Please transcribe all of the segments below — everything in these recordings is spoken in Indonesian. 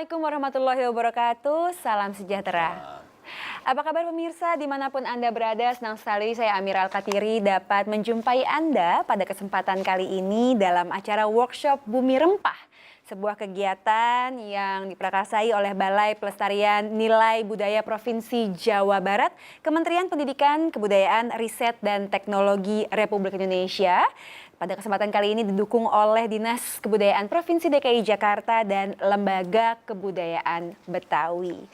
Assalamualaikum warahmatullahi wabarakatuh, salam sejahtera. Apa kabar pemirsa dimanapun Anda berada, senang sekali saya Amira Al-Katiri dapat menjumpai Anda pada kesempatan kali ini dalam acara workshop Bumi Rempah. Sebuah kegiatan yang diprakarsai oleh Balai Pelestarian Nilai Budaya Provinsi Jawa Barat, Kementerian Pendidikan, Kebudayaan, Riset, dan Teknologi Republik Indonesia. Pada kesempatan kali ini didukung oleh Dinas Kebudayaan Provinsi DKI Jakarta dan Lembaga Kebudayaan Betawi.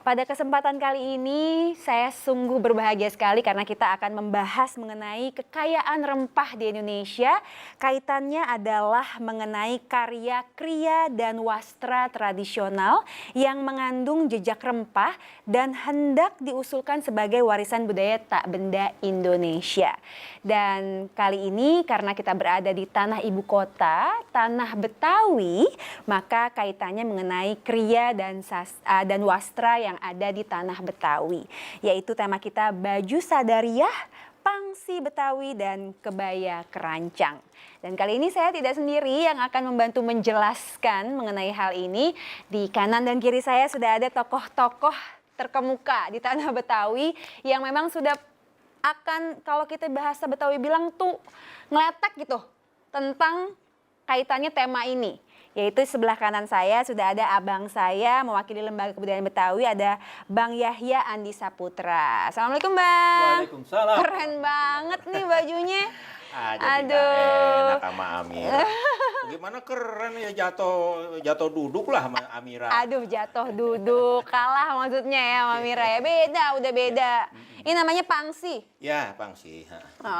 Pada kesempatan kali ini saya sungguh berbahagia sekali karena kita akan membahas mengenai kekayaan rempah di Indonesia. Kaitannya adalah mengenai karya kriya dan wastra tradisional yang mengandung jejak rempah dan hendak diusulkan sebagai warisan budaya tak benda Indonesia. Dan kali ini karena kita berada di tanah ibu kota, tanah Betawi, maka kaitannya mengenai kriya dan wastra yang ada di tanah Betawi, yaitu tema kita baju sadariah, pangsi Betawi, dan kebaya kerancang. Dan kali ini saya tidak sendiri yang akan membantu menjelaskan mengenai hal ini. Di kanan dan kiri saya sudah ada tokoh-tokoh terkemuka di tanah Betawi yang memang sudah akan, kalau kita bahasa Betawi bilang tuh ngeletek gitu tentang kaitannya tema ini. Yaitu sebelah kanan saya sudah ada abang saya mewakili Lembaga Kebudayaan Betawi, ada Bang Yahya Andi Saputra. Assalamualaikum Bang. Waalaikumsalam. Keren banget nih bajunya. Aduh. Enak sama Amira. Gimana keren ya, jatuh duduk lah sama Amira. Aduh, jatuh duduk, kalah maksudnya ya sama Amira ya. Beda, udah beda. Ini namanya pangsi. Ya, pangsi.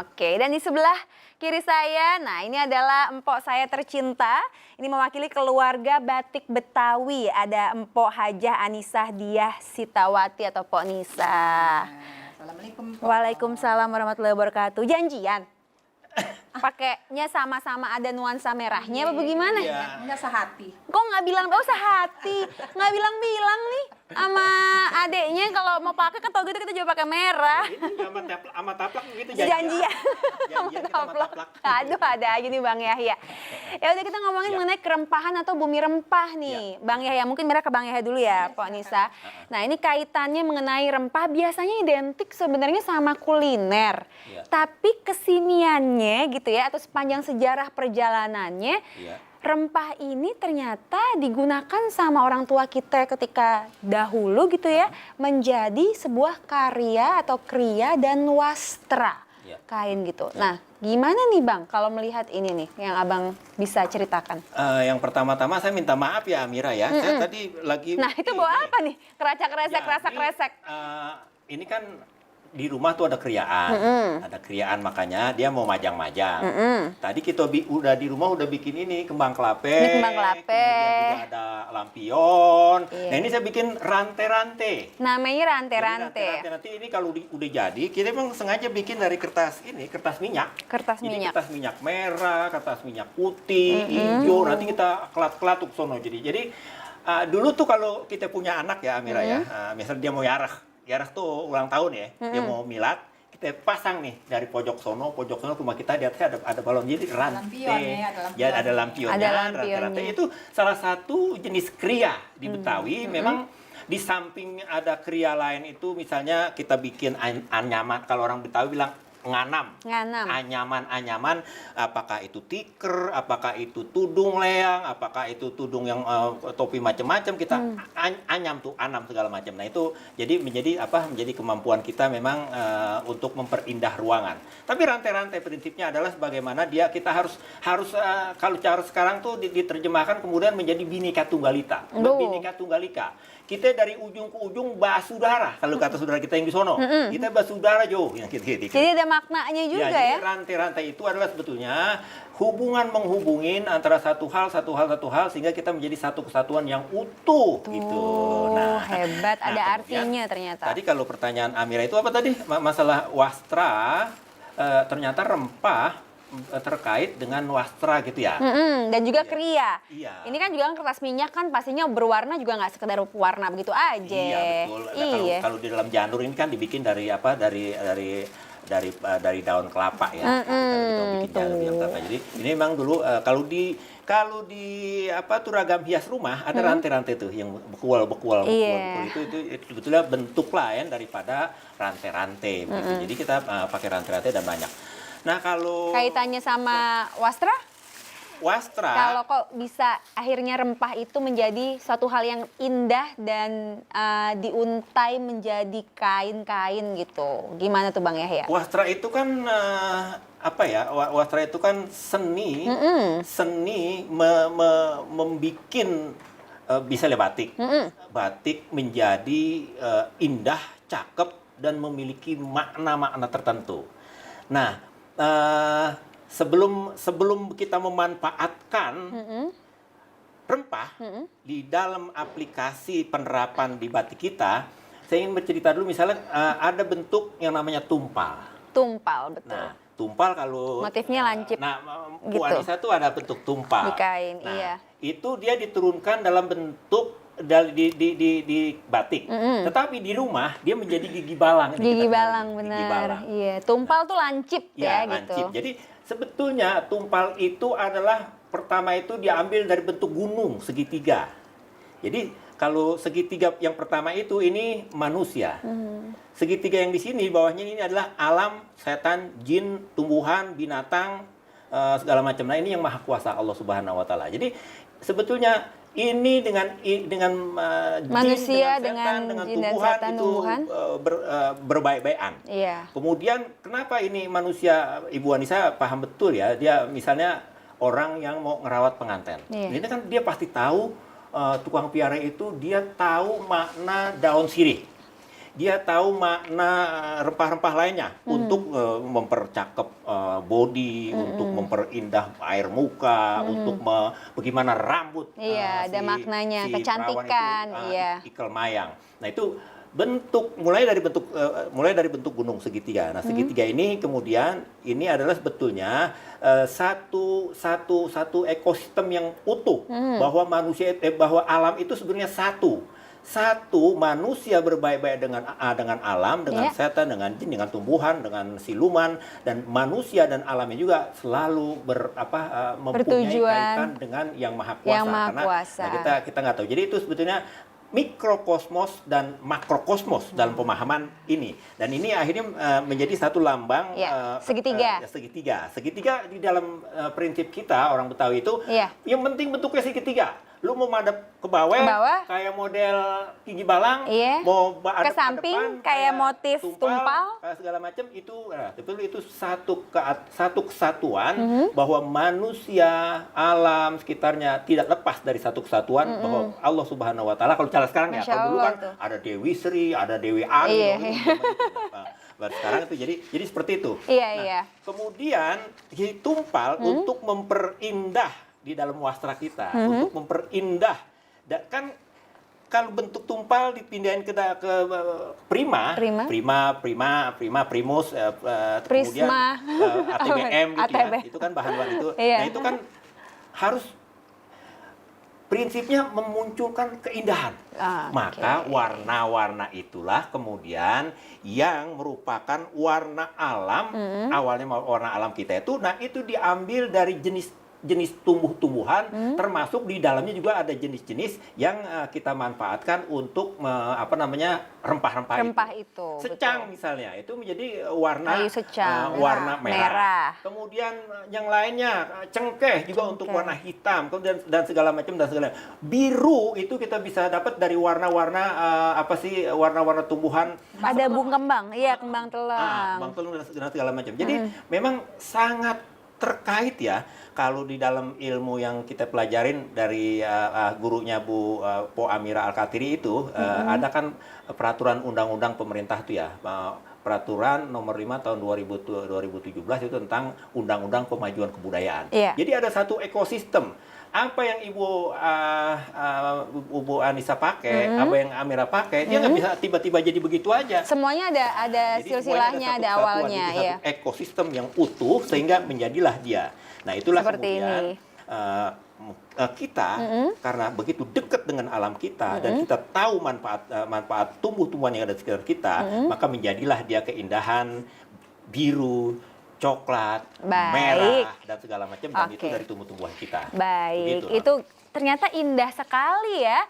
Oke, dan di sebelah kiri saya, nah ini adalah empok saya tercinta. Ini mewakili keluarga batik Betawi. Ada Empok Hajah Anisah Diah Sitawati atau Pok Nisa. Assalamualaikum. Waalaikumsalam warahmatullahi wabarakatuh. Janjian? Pakainya sama-sama ada nuansa merahnya apa bagaimana? Iya. Enggak sehati. Kok nggak bilang, oh sehati, nggak bilang-bilang nih sama adeknya kalau mau pakai kan tau gitu kita juga pakai merah. Ini sama taplak gitu Janjian. Janjian kita sama taplak. Aduh, ada aja nih Bang Yahya. Ya udah, kita ngomongin mengenai kerempahan atau bumi rempah nih. Bang Yahya, mungkin mereka ke Bang Yahya dulu ya, Pak Nisa. Nah, ini kaitannya mengenai rempah biasanya identik sebenarnya sama kuliner. Ya. Tapi kesiniannya gitu ya, atau sepanjang sejarah perjalanannya, Ya. rempah ini ternyata digunakan sama orang tua kita ketika dahulu gitu ya, menjadi sebuah karya atau kriya dan wastra Ya. kain gitu. Nah, gimana nih Bang kalau melihat ini nih yang Abang bisa ceritakan? Yang pertama-tama saya minta maaf ya Amira ya. Saya tadi lagi. Nah, itu bawa apa nih? Kresek-kresek, Jadi, kresek-kresek. Ini kan di rumah tuh ada kriaan, ada kriaan, makanya dia mau majang-majang. Tadi kita udah di rumah udah bikin ini kembang kelapek, Ini kembang kelapek. kemudian juga ada lampion. Iya. Nah ini saya bikin rantai-rantai. Namanya Jadi rantai-rantai. nanti ini kalau udah jadi, kita memang sengaja bikin dari kertas minyak. Kertas Jadi minyak. kertas minyak merah, kertas minyak putih, hijau. Nanti kita kelat-kelatuk sono. Jadi dulu tuh kalau kita punya anak ya Amira ya, misalnya dia mau Yarah tuh ulang tahun ya, dia mau milad, kita pasang nih dari pojok sono rumah kita di atasnya ada balon, jadi rantai. Lampion ya, ada lampion. Ya, ada lampionnya, Ada lampionnya. rantai-rantai itu salah satu jenis kriya di Betawi. Memang di samping ada kriya lain itu, misalnya kita bikin anyaman, kalau orang Betawi bilang nganam. Anyaman, apakah itu tiker, apakah itu tudung leang, apakah itu tudung yang topi macam-macam, kita anam segala macam. Nah itu jadi menjadi kemampuan kita memang untuk memperindah ruangan. Tapi rantai-rantai prinsipnya adalah bagaimana kita harus kalau cara sekarang tuh diterjemahkan kemudian menjadi Bhinneka Tunggal Ika. Bhinneka Tunggal Ika. Kita dari ujung ke ujung basudara, kalau kata saudara kita yang di sono, kita basudara jauh yang gitu. Jadi ada maknanya juga ya. Jadi rantai-rantai itu adalah sebetulnya menghubungin antara satu hal sehingga kita menjadi satu kesatuan yang utuh gitu. Nah, hebat, ada kemudian, artinya ternyata. Tadi kalau pertanyaan Amira itu apa tadi? Masalah wastra, ternyata rempah terkait dengan wastra gitu ya. Dan juga Iya. kriya. Iya. Ini kan juga kertas minyak kan pastinya berwarna juga nggak sekedar warna begitu aja. Iya betul. Nah, Iya. kalau di dalam janur ini kan dibikin dari dari daun kelapa ya. Kita bikin daun kelapa. Jadi ini memang dulu kalau di apa tuh ragam hias rumah ada rantai-rantai tuh yang bekual itu sebetulnya bentuk lain daripada rantai-rantai begitu. Jadi kita pakai rantai-rantai dan banyak. Nah, kalau kaitannya sama wastra? Kalau kok bisa akhirnya rempah itu menjadi suatu hal yang indah dan diuntai menjadi kain-kain gitu. Gimana tuh Bang Yahya? Wastra itu kan apa ya? Wastra itu kan seni membikin bisa batik. Batik menjadi indah, cakep dan memiliki makna-makna tertentu. Nah, sebelum kita memanfaatkan rempah di dalam aplikasi penerapan di batik kita, saya ingin bercerita dulu misalnya ada bentuk yang namanya tumpal. Tumpal, betul. Nah, tumpal kalau motifnya lancip. Nah, Bu gitu. Anissa tuh ada bentuk tumpal. Di kain, nah, iya. Itu dia diturunkan dalam bentuk di batik. Tetapi di rumah dia menjadi gigi balang. Gigi balang, benar. Iya, tumpal tuh lancip ya lancip. gitu. Jadi sebetulnya tumpal itu adalah pertama itu diambil dari bentuk gunung segitiga. Jadi kalau segitiga yang pertama itu ini manusia. Segitiga yang di sini bawahnya ini adalah alam, setan, jin, tumbuhan, binatang, segala macam. Nah, ini yang maha kuasa Allah Subhanahu wa taala. Jadi sebetulnya ini dengan manusia jin, dengan setan, dengan jin dan tumbuhan setan, itu berbaik-baikan. Iya. Kemudian kenapa ini manusia, Ibu Anissa paham betul ya, dia misalnya orang yang mau ngerawat pengantin. Iya. Ini kan dia pasti tahu tukang piara itu dia tahu makna daun sirih. Dia tahu makna rempah-rempah lainnya untuk mempercakep body, untuk memperindah air muka, untuk bagaimana rambut. Iya, ada maknanya, kecantikan. Ikal mayang. Nah, itu mulai dari bentuk gunung segitiga. Nah, segitiga ini kemudian ini adalah sebetulnya satu ekosistem yang utuh, bahwa alam itu sebenarnya satu manusia berbaik-baik dengan alam, dengan setan, dengan jin, dengan tumbuhan, dengan siluman, dan manusia dan alamnya juga selalu mempunyai kaitan dengan yang maha kuasa. Karena kita nggak tahu. Jadi itu sebetulnya mikrokosmos dan makrokosmos dalam pemahaman ini. Dan ini akhirnya menjadi satu lambang segitiga. Segitiga di dalam prinsip kita orang Betawi itu yang penting bentuknya segitiga. Lu mau madep ke bawah kayak model gigi balang, mau ke samping kayak motif tumpal, segala macam itu, itu satu kesatuan bahwa manusia, alam sekitarnya tidak lepas dari satu kesatuan bahwa Allah Subhanahu Wa Taala. Kalau cara sekarang kalau dulu kan ada Dewi Sri, ada Dewi Ayu, sekarang itu jadi seperti itu. Kemudian tumpal untuk memperindah di dalam wastra kita, untuk memperindah. Kan kalau bentuk tumpal dipindahin ke prima, primus, kemudian ATBM gitu ya. Itu kan bahan-bahan itu. Nah, itu kan harus prinsipnya memunculkan keindahan. Maka warna-warna itulah kemudian yang merupakan warna alam. Awalnya warna alam kita itu, nah itu diambil dari jenis tumbuh-tumbuhan, termasuk di dalamnya juga ada jenis-jenis yang kita manfaatkan untuk rempah-rempah itu. Secang misalnya itu menjadi warna merah. Kemudian yang lainnya cengkeh juga untuk warna hitam, dan segala macam dan segala. Biru itu kita bisa dapat dari warna-warna warna-warna tumbuhan. Ada kembang, kembang telang. Kembang telang dan segala macam. Jadi memang sangat terkait ya, kalau di dalam ilmu yang kita pelajarin dari gurunya Bu Po Amira Al-Katiri itu, ada kan peraturan undang-undang pemerintah itu ya, peraturan nomor 5 tahun 2017 itu tentang undang-undang pemajuan kebudayaan. Jadi ada satu ekosistem. Apa yang Ibu Anissa pakai, apa yang Amira pakai, dia nggak bisa tiba-tiba jadi begitu aja. Semuanya ada silsilahnya, ada awalnya. Jadi satu ekosistem yang utuh sehingga menjadilah dia. Nah, itulah seperti kemudian kita karena begitu dekat dengan alam kita dan kita tahu manfaat tumbuh-tumbuhan yang ada di sekitar kita, maka menjadilah dia keindahan biru, coklat, Baik. merah dan segala macam dan itu Oke. dari tumbuh-tumbuhan kita. Baik, Begitu, itu ternyata indah sekali ya.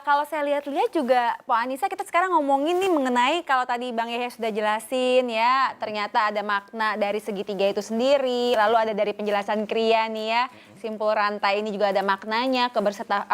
Kalau saya lihat-lihat juga, Po Anissa, kita sekarang ngomongin nih mengenai kalau tadi Bang Yahya sudah jelasin ya, ternyata ada makna dari segitiga itu sendiri, lalu ada dari penjelasan Kria nih ya, simpul rantai ini juga ada maknanya,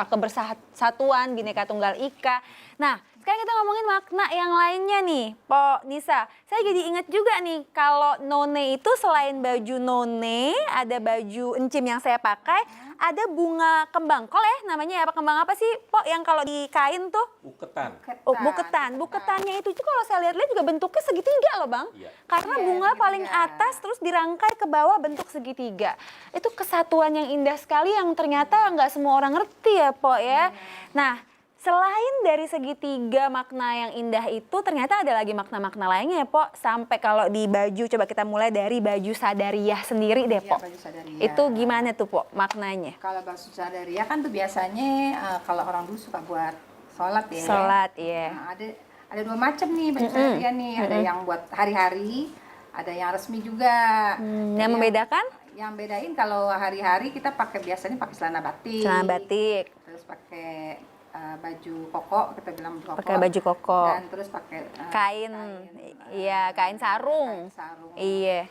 kebersatuan, Bhinneka Tunggal Ika. Nah, sekarang kita ngomongin makna yang lainnya nih, Po Nisa. Saya jadi ingat juga nih, kalau none itu selain baju none, ada baju encim yang saya pakai, ada bunga kembang kol ya namanya, apa kembang apa sih, Po, yang kalau di kain tuh? Buketan. Oh, buketan. Buketannya itu juga kalau saya lihat-lihat juga bentuknya segitiga loh, Bang. Iya. Karena Iya, bunga segitiga. paling atas terus dirangkai ke bawah bentuk segitiga. Itu kesatuan yang indah sekali yang ternyata nggak semua orang ngerti ya, Po ya. Nah, selain dari segitiga makna yang indah itu, ternyata ada lagi makna-makna lainnya ya, Po. Sampai kalau di baju, coba kita mulai dari baju Sadariyah sendiri deh, Iya, Po. baju Sadariyah. Itu gimana tuh, Po, maknanya? Kalau baju Sadariyah kan tuh biasanya kalau orang dulu suka buat sholat ya. Sholat, iya. Nah, ada dua macam nih baju Sadariyah nih. Ada yang buat hari-hari, ada yang resmi juga. Jadi Yang membedakan? Yang bedain kalau hari-hari kita biasanya pakai celana batik. Celana batik. Terus pakai baju koko, kita bilang baju koko. Pakai baju koko. Dan terus pakai Kain, iya, kain sarung. Kain sarung. Iya,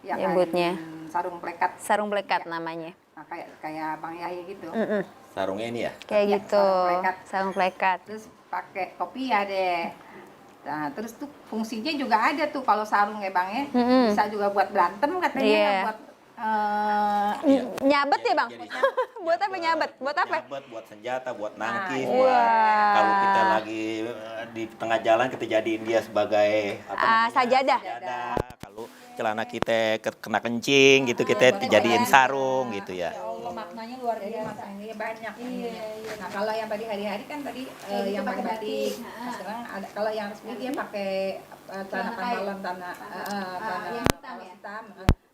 Ya, nyebutnya. kain sarung plekat. Sarung plekat namanya. Nah, kayak Bang Yahya gitu. Sarungnya ini ya. Kayak Ya, gitu, sarung plekat. sarung plekat. Terus pakai kopiah deh. Nah, terus tuh fungsinya juga ada tuh kalau sarung ya Bang ya. Bisa juga buat berantem katanya, Iya. buat Nyabet ya, Bang? Jadi- Buat apa nyabet? Buat apa? Nyabet, buat senjata, buat nangkis, iya. buat kalau kita lagi di tengah jalan kita jadiin dia sebagai Sajadah. sajadah. Kalau celana kita kena kencing gitu kita dijadiin sarung gitu ya. Ya Allah, maknanya luar biasa. Maknanya banyak. Iya. Nah, kalau yang tadi hari-hari kan tadi yang pakai batik. Nah, sekarang ada kalau yang resmi dia pakai celana pantalan tanah yang hitam ya? hitam.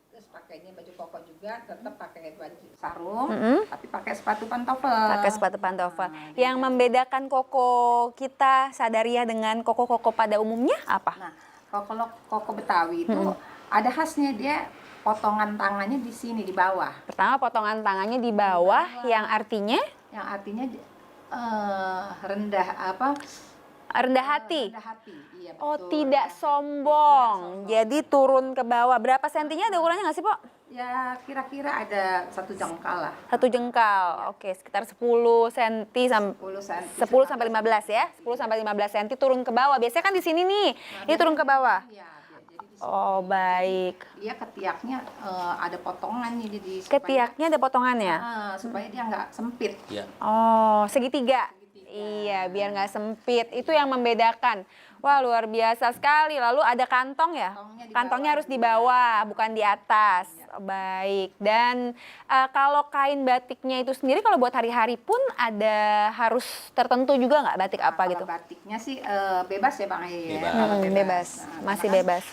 Terus pakainya baju koko juga, tetap pakai baju sarung, tapi pakai sepatu pantofel. Pakai sepatu pantofel. Yang membedakan koko kita Sadariyah dengan koko-koko pada umumnya apa? Nah, kalau koko Betawi itu ada khasnya, dia potongan tangannya di sini di bawah. Pertama, potongan tangannya di bawah, yang artinya Yang artinya rendah rendah hati. rendah hati. Iya, Oh, betul. tidak sombong. Jadi turun ke bawah. Berapa sentinya, ada ukurannya nggak sih, Po? Ya kira-kira ada 1 jengkal lah. 1 jengkal. Oke, sekitar 10 cm 10 cm. 10 sampai 15 ya. 10 sampai 15 cm turun ke bawah. Biasanya kan di sini nih. Ini turun ke bawah. Iya, jadi di sini Oh, baik. dia ketiaknya ada potongannya, jadi Ketiaknya ada potongannya. supaya dia nggak sempit. Ya. Oh, segitiga. Iya, biar nggak sempit. Itu yang membedakan. Wah, luar biasa sekali. Lalu ada kantong ya? Kantongnya di Kantongnya bawah. harus di bawah, bukan di atas. Baik. Dan kalau kain batiknya itu sendiri, kalau buat hari-hari pun ada harus tertentu juga nggak batik apa Kalau gitu? batiknya sih bebas ya Bang Yaya. Bebas. Bebas, Nah, masih karena bebas.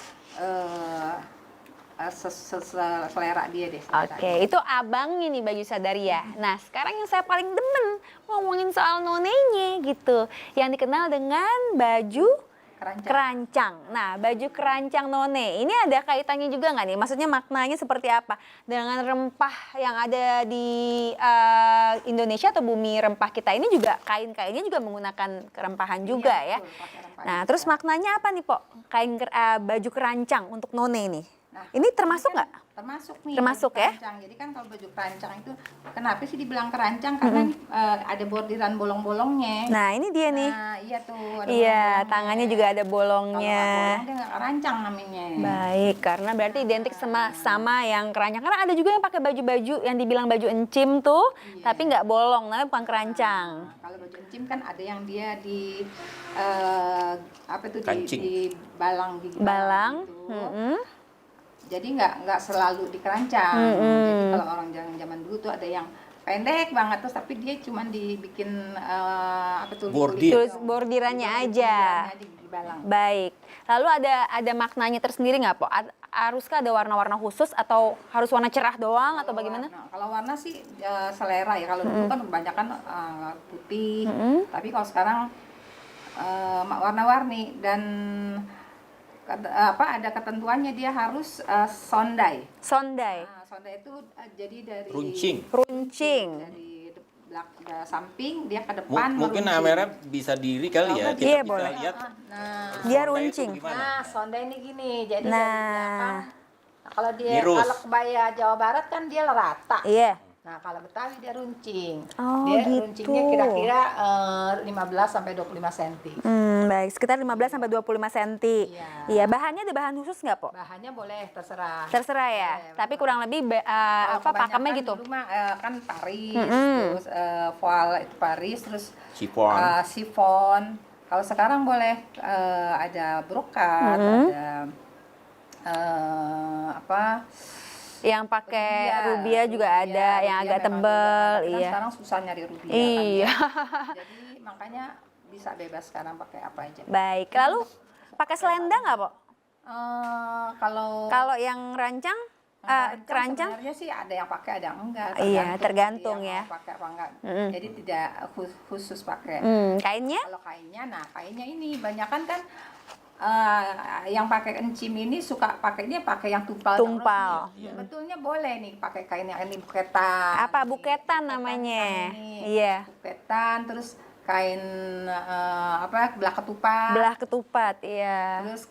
selera dia deh. Oke, itu abang ini baju Sadariyah. Nah, sekarang yang saya paling demen ngomongin soal nonenya gitu. Yang dikenal dengan baju kerancang. Nah, baju kerancang none ini ada kaitannya juga nggak nih? Maksudnya maknanya seperti apa? Dengan rempah yang ada di Indonesia atau bumi rempah kita ini juga kain-kainnya juga menggunakan kerempahan juga ya. Betul, pakai rempah Nah, juga. terus maknanya apa nih, Po? Baju kerancang untuk none ini. Nah, Ini termasuk nggak? Termasuk nih. Termasuk baju ya? kerancang. Jadi kan kalau baju kerancang itu kenapa sih dibilang kerancang? Karena ini, ada bordiran bolong-bolongnya. Nah, ini dia nih. Nah, iya tuh. Ada Iya, bolong-bolongnya. tangannya juga ada Kalau bolongnya. nggak bolong dia nggak kerancang namanya. Baik, karena berarti identik sama yang kerancang. Karena ada juga yang pakai baju-baju yang dibilang baju encim tuh, tapi nggak bolong, namanya bukan kerancang. Nah, kalau baju encim kan ada yang dia di apa tuh Kancing. di balang di Balang, gitu. Jadi nggak selalu di kerancang. Jadi kalau orang zaman dulu tuh ada yang pendek banget terus tapi dia cuma dibikin apa tuh Bordir. Tulis bordirannya aja. di balang. Baik. Lalu ada maknanya tersendiri nggak, Po? Haruskah ada warna-warna khusus atau harus warna cerah doang atau bagaimana? Kalau warna sih selera ya. Kalau dulu kan kebanyakan putih, tapi kalau sekarang warna-warni dan ada ketentuannya, dia harus sondai. Sondai. Nah, sondai itu jadi dari Runcing. dari samping dia ke depan. Mungkin meruncing. Amera bisa diri kali ya, kita Iya, bisa boleh. lihat. Nah, Dia sondai itu runcing. gimana. nah, sondai ini gini, jadi Nah. dari belakang. Nah, kalau dia Lurus. kalau kebaya Jawa Barat kan dia rata. Iya. Nah, kalau Betawi dia runcing. Oh, Dia gitu. runcingnya kira-kira 15 sampai 25 cm. Baik, sekitar 15 sampai 25 cm. Iya. Iya, bahannya ada bahan khusus nggak, Po? Bahannya boleh terserah. Terserah ya. Boleh. Tapi kurang lebih Kalau pakemnya kebanyakan gitu. dulu mah, kan Paris, terus voile itu Paris, terus Chiffon. chiffon. Kalau sekarang boleh ada brokat, ada apa? Yang pakai rubia juga ada, yang rubia agak memang tebel, juga. Tapi kan iya. sekarang susah nyari rubia Iya. kan ya. Jadi makanya bisa bebas sekarang pakai apa aja. Baik, lalu pakai selendang nggak, Po? Kalau yang rancang, kerancang? sebenarnya sih ada yang pakai, ada yang enggak. Iya, tergantung dia ya. mau pakai apa enggak. Jadi tidak khusus pakai. Kainnya? Kalau kainnya, nah kainnya ini banyakan kan yang pakai encim ini suka pakainya pakai yang tumpal. Tumpal. terus nih. Sebetulnya boleh nih pakai kain yang ini buketan. Apa buketan namanya? Iya. Buketan, terus kain belah ketupat. Belah ketupat, iya. Terus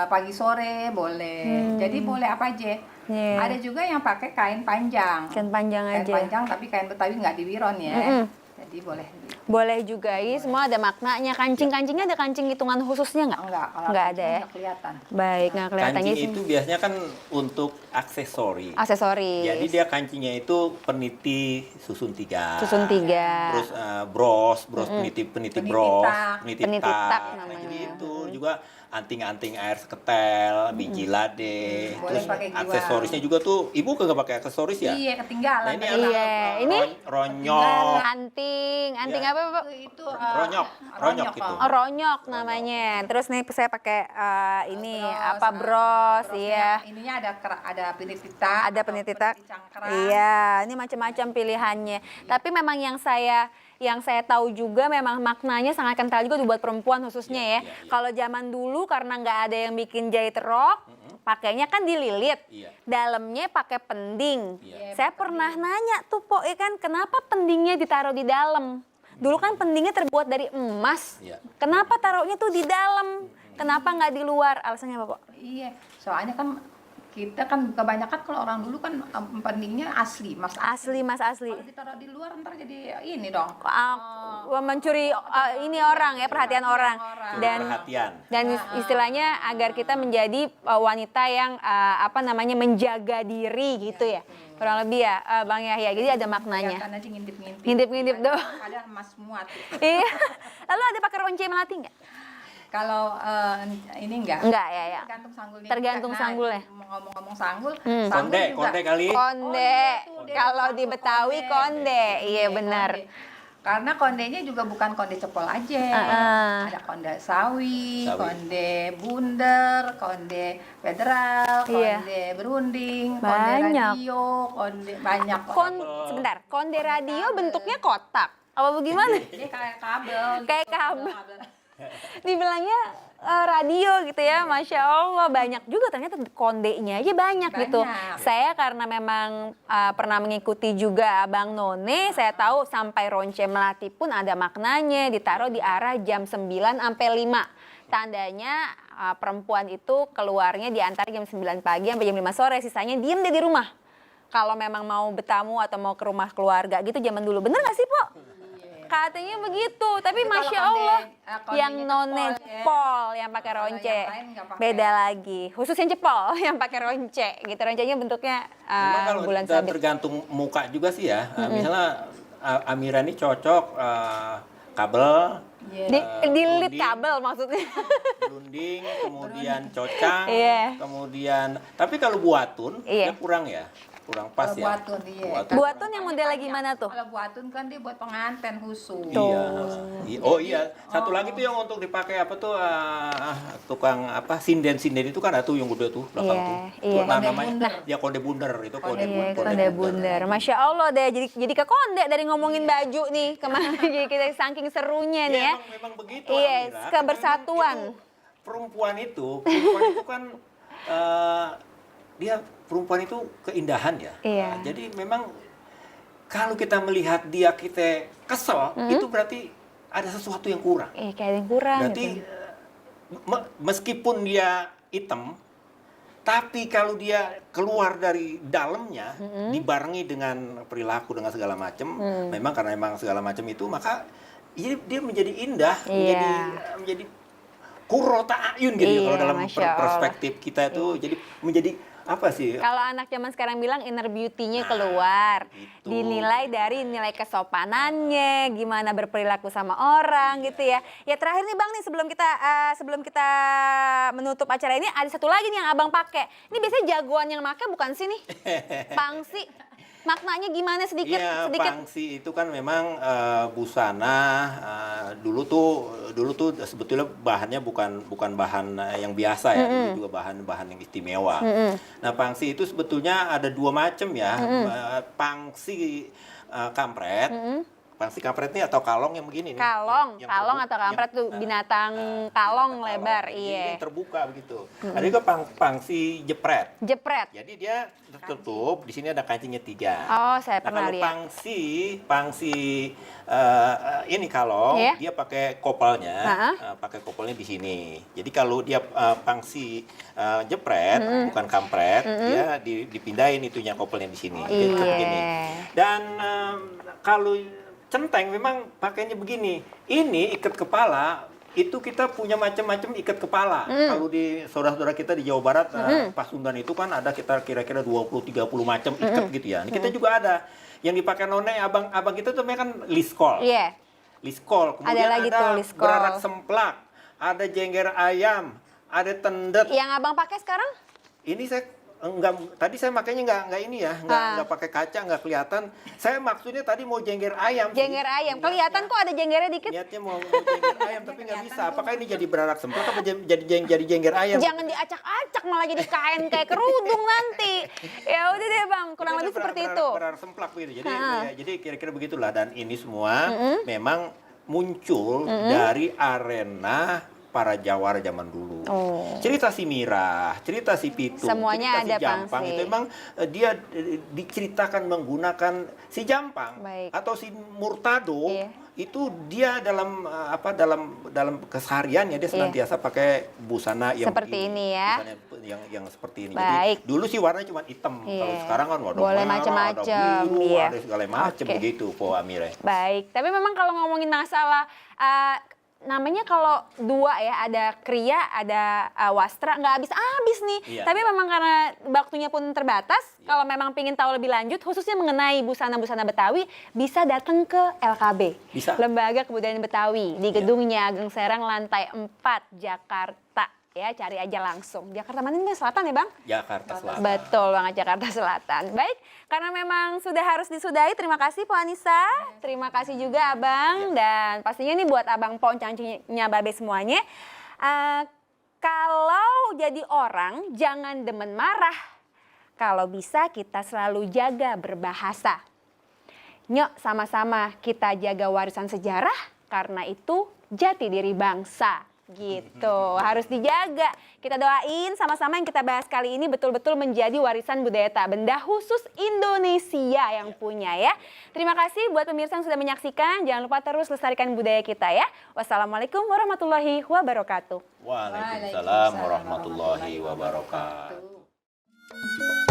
pagi sore boleh. Jadi boleh apa aja. Iya. Ada juga yang pakai kain panjang. Kain panjang Kain aja. panjang tapi kain Betawi nggak diwiron ya. Jadi boleh. Boleh juga, ini semua ada maknanya. Kancing-kancingnya ada kancing hitungan khususnya nggak? Enggak, kalau Nggak ada kancing ya? nggak kelihatan. Baik, nggak kelihatannya Kancing sih. itu biasanya kan untuk aksesoris. Aksesoris. Jadi dia kancingnya itu peniti susun 3. Susun 3. Terus bros peniti Peniti bros, tak. peniti Peniti tak. tak Nah, namanya. jadi itu juga anting-anting air seketel, biji lade. Boleh Terus pakai giwang. aksesorisnya juga tuh, ibu kagak pakai aksesoris ya? Iya, ketinggalan. Nah, ini tadi. Iya, ini ronyok. Anting Iya. apa, Pak? Itu Ronyok gitu. Oh, ronyok namanya. Terus nih saya pakai ini Bros, apa bros, brosnya, iya. Ininya ada penititak. Ada atau penititak. peniti cangkrang. Iya, ini macam-macam pilihannya. Tapi memang yang saya tahu juga memang maknanya sangat kental juga buat perempuan khususnya ya. Iya. Kalau zaman dulu karena nggak ada yang bikin jahit rok, pakainya kan dililit. Iya. Dalamnya pakai pending. Iya. Saya pernah nanya tuh, Po, ya kan, kenapa pendingnya ditaruh di dalam? Dulu kan pendingnya terbuat dari emas. Iya. Kenapa taruhnya tuh di dalam? Kenapa nggak di luar? Alasannya apa, Po? Iya, soalnya kan kita kan kebanyakan kalau orang dulu kan pendingnya asli, mas Asli, Mas, asli. Kalau ditaruh di luar ntar jadi ini dong. Mencuri ini orang ya, perhatian orang. Dan Perhatian. istilahnya agar kita menjadi wanita yang menjaga diri gitu ya. Kurang lebih ya, Bang Yahya. Jadi ada maknanya. Kelihatan aja ngintip-ngintip. Ngintip-ngintip doang. Ada emas semua tuh. Iya. Lalu ada pakai ronce melati nggak? Kalau ini enggak. Enggak ya, ya. Tergantung sanggulnya. Tergantung Nah, sanggulnya. Ngomong-ngomong sanggul, Konde, sanggul juga. konde kali. Konde. Oh, iya tuh, Kalau di Betawi konde. Iya benar. konde. Karena kondenya juga bukan konde cepol aja. Ada konde sawi, konde bunder, konde federal, Iya. konde berunding, konde Banyak. radio, konde banyak. Sebentar, konde radio bentuknya kotak. Apa bagaimana? Dia kayak kabel. Kayak kabel. Dibilangnya radio gitu ya, Masya Allah, banyak juga ternyata kondenya aja banyak gitu. Saya karena memang pernah mengikuti juga Abang None, saya tahu sampai ronce melati pun ada maknanya, ditaruh di arah jam 9 sampai 5. Tandanya perempuan itu keluarnya di antara jam 9 pagi sampai jam 5 sore, sisanya diem deh di rumah. Kalau memang mau bertamu atau mau ke rumah keluarga gitu zaman dulu, bener gak sih, Po? Katanya begitu, tapi Tapi Masya kalau Allah kondenya yang none cepol, ya. cepol yang pakai Kalau ronce, yang lain nggak pakai. beda lagi. Khusus yang cepol yang pakai ronce, gitu. Roncenya bentuknya Memang kalau bulan kita sabit. tergantung muka juga sih ya. Misalnya Amira ini cocok kabel, Dililit berunding, kabel maksudnya. berunding, kemudian cocang, Iya. kemudian. Tapi kalau buatun, Iya. dia kurang ya, kurang pas Kalau ya. buatun, iya. Buatun yang model lagi mana tuh? Kalau buatun kan dia buat pengantin khusus. Iya. Oh iya, satu lagi tuh yang untuk dipakai apa tuh tukang apa sinden itu kan ada tuh yang gede tuh belakang Iya, tuh. iya. Tuh, Konde namanya bunder. ya konde bunder itu konde Iya, bunder. konde bundar. Masya Allah deh, jadi ke konde dari ngomongin baju nih kemana. Jadi kita saking serunya nih ya. Memang begitu. Iya, Amira. kebersatuan. Karena itu perempuan itu kan dia perempuan itu keindahan ya. Iya. Jadi memang kalau kita melihat dia kita kesel, itu berarti ada sesuatu yang kurang. Kayak ada yang kurang Berarti gitu. meskipun dia hitam, tapi kalau dia keluar dari dalamnya, dibarengi dengan perilaku dengan segala macam, memang karena memang segala macam itu, maka dia menjadi indah, menjadi qurrata ayun gitu kalau dalam perspektif kita itu, jadi menjadi apa sih? Kalau anak zaman sekarang bilang inner beauty-nya keluar, itu. dinilai dari nilai kesopanannya, gimana berperilaku sama orang gitu ya. Ya terakhir nih Bang nih sebelum kita menutup acara ini ada satu lagi nih yang Abang pakai. Ini biasanya jagoan yang pakai bukan sih nih? Pangsi. Maknanya gimana sedikit? Iya, pangsi itu kan memang busana dulu tuh sebetulnya bahannya bukan bahan yang biasa ya, dulu juga bahan yang istimewa. Nah, pangsi itu sebetulnya ada dua macam ya, pangsi kampret. Pangsi kampret ini atau kalong yang begini nih. Kalong atau kampret tuh binatang kalong lebar, iya. Yang terbuka begitu. Ada juga pangsi jepret. Jadi dia tertutup, di sini ada kancingnya 3. Oh, saya pernah kalau lihat. pangsi ini kalong, dia pakai kopelnya, pakai kopelnya di sini. Jadi kalau dia pangsi jepret, bukan kampret, dia dipindahin itunya kopelnya di sini. Jadi begini. Dan kalau centeng memang pakainya begini. Ini ikat kepala, itu kita punya macam-macam ikat kepala. Kalau di saudara-saudara kita di Jawa Barat, Pasundan itu kan ada kita kira-kira 20-30 macam ikat gitu ya. Ini kita juga ada. Yang dipakai none abang kita tuh kan liskol. Iya. Liskol. Kemudian Ada lagi tuh liskol. berarak semplak, ada jengger ayam, ada tendet. Yang Abang pakai sekarang? Ini saya tadi saya makanya nggak ini ya, nggak pakai kaca, nggak kelihatan. Saya maksudnya tadi mau jengger ayam. Jengger ayam, kelihatan kok ada jenggernya dikit. Niatnya mau jengger ayam tapi nggak bisa. Apakah ini jadi berarak semplak apa jadi jengger ayam? Jangan diacak-acak malah jadi kain kayak kerudung nanti. Ya udah deh Bang, kurang lebih seperti itu. Berarak semplak begitu. Jadi kira-kira begitulah, dan ini semua memang muncul dari arena para jawara zaman dulu. Cerita si Mirah, cerita si Pitung, semuanya cerita ada si Jampang pangsi. itu memang dia diceritakan menggunakan si Jampang. Baik. Atau si Murtado. Itu dia dalam dalam kesehariannya dia senantiasa pakai busana yang seperti ini ya. Busana yang seperti ini. Baik. Jadi dulu sih warnanya cuma hitam. Kalau sekarang kan waduh, boleh merah, macam-macam, ada biru, iya. ada segala macam begitu, Po Amire. Baik, tapi memang kalau ngomongin masalah namanya kalau dua ya, ada kriya, ada wastra, nggak habis-habis nih. Iya. Tapi memang karena waktunya pun terbatas, kalau memang pengen tahu lebih lanjut, khususnya mengenai busana-busana Betawi, bisa datang ke LKB. Bisa. Lembaga Kebudayaan Betawi, di Gedungnya Ageng Serang, lantai 4, Jakarta. Ya, cari aja langsung. Jakarta mana nih, Selatan ya Bang? Jakarta Selatan. Betul banget, Jakarta Selatan. Baik, karena memang sudah harus disudahi, terima kasih Po Anissa. Terima kasih juga Abang. Dan pastinya nih buat Abang Po, cancinya Babe semuanya. Kalau jadi orang, jangan demen marah. Kalau bisa kita selalu jaga berbahasa. Nyok, sama-sama kita jaga warisan sejarah, karena itu jati diri bangsa. Gitu, harus dijaga. Kita doain sama-sama yang kita bahas kali ini betul-betul menjadi warisan budaya tak benda khusus Indonesia yang punya ya. Terima kasih buat pemirsa yang sudah menyaksikan. Jangan lupa terus lestarikan budaya kita ya. Wassalamualaikum warahmatullahi wabarakatuh. Waalaikumsalam warahmatullahi wabarakatuh.